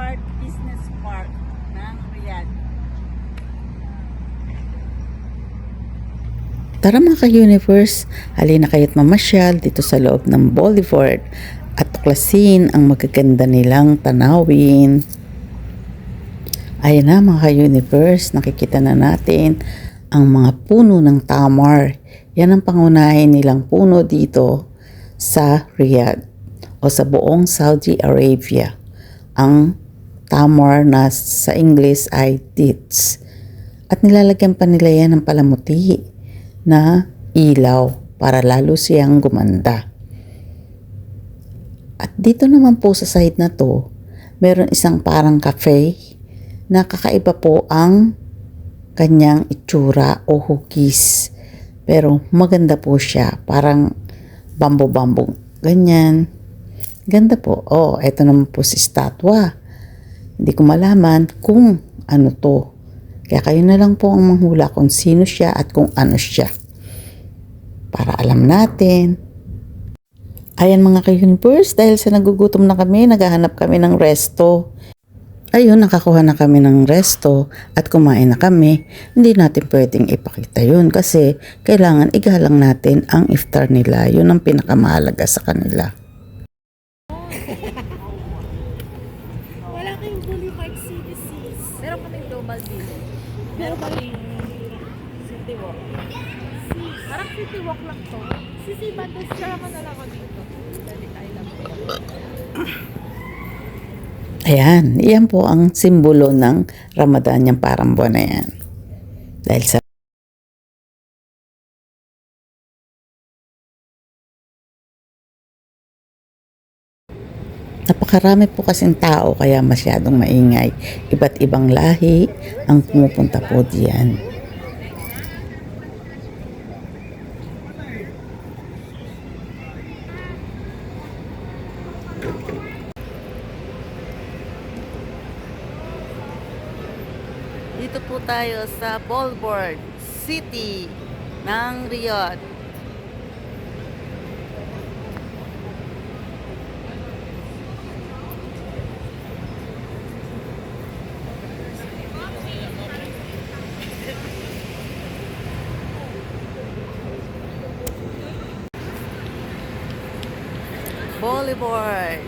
Boulevard Business Park ng Riyadh. Tara mga ka-universe, halina kayo't mamasyal dito sa loob ng Boulevard at tuklasin ang magaganda nilang tanawin. Ayan na mga ka-universe, nakikita na natin ang mga puno ng tamar. Yan ang pangunahin nilang puno dito sa Riyadh o sa buong Saudi Arabia. Ang tamar na sa English ay dates. At nilalagyan pa nila yan ng palamuti na ilaw para lalo siyang gumanda. At dito naman po sa side na to, meron isang parang cafe na kakaiba po ang kanyang itsura o hugis. Pero maganda po siya, parang bambo-bambo, ganyan. Ganda po. Oh, eto naman po si statwa. Hindi ko malaman kung ano to. Kaya kayo na lang po ang manghula kung sino siya at kung ano siya. Para alam natin. Ayan mga ka-universe, dahil sa nagugutom na kami, naghahanap kami ng resto. Ayun, nakakuha na kami ng resto at kumain na kami. Hindi natin pwedeng ipakita yun kasi kailangan igalang natin ang iftar nila. Yun ang pinakamahalaga sa kanila. Wala kayong Boulevard CBCs. Meron kaming Global Village. Meron kaming City Walk. Parang City Walk lang to. Sisiban, tapos siya ka na lang ako dito. Dali tayo lang. Ayan, iyan po ang simbolo ng Ramadan, yung parang buwan na yan. Dahil sa napakarami po kasing tao kaya masyadong maingay. Iba't ibang lahi ang pumupunta po diyan. Dito po tayo sa Boulevard City ng Riyadh. Boulevard.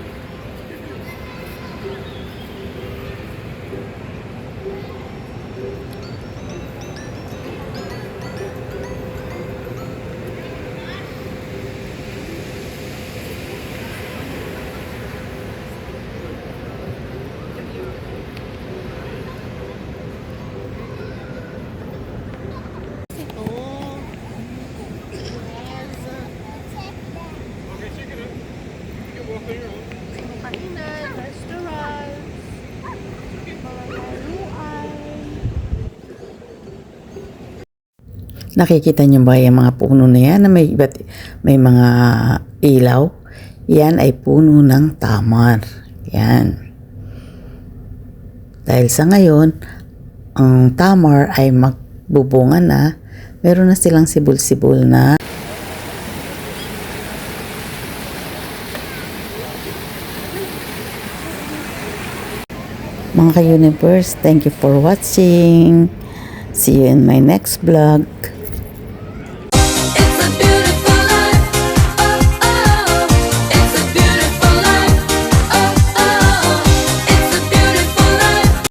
Ito. Kainan, restaurant, mga laruan. Nakikita niyo ba yung mga puno na yan na may mga ilaw? Yan ay puno ng tamar. Yan. Dahil sa ngayon, ang tamar ay magbubunga na. Meron na silang sibol-sibol na. Mga ka-universe, thank you for watching. See you in my next vlog.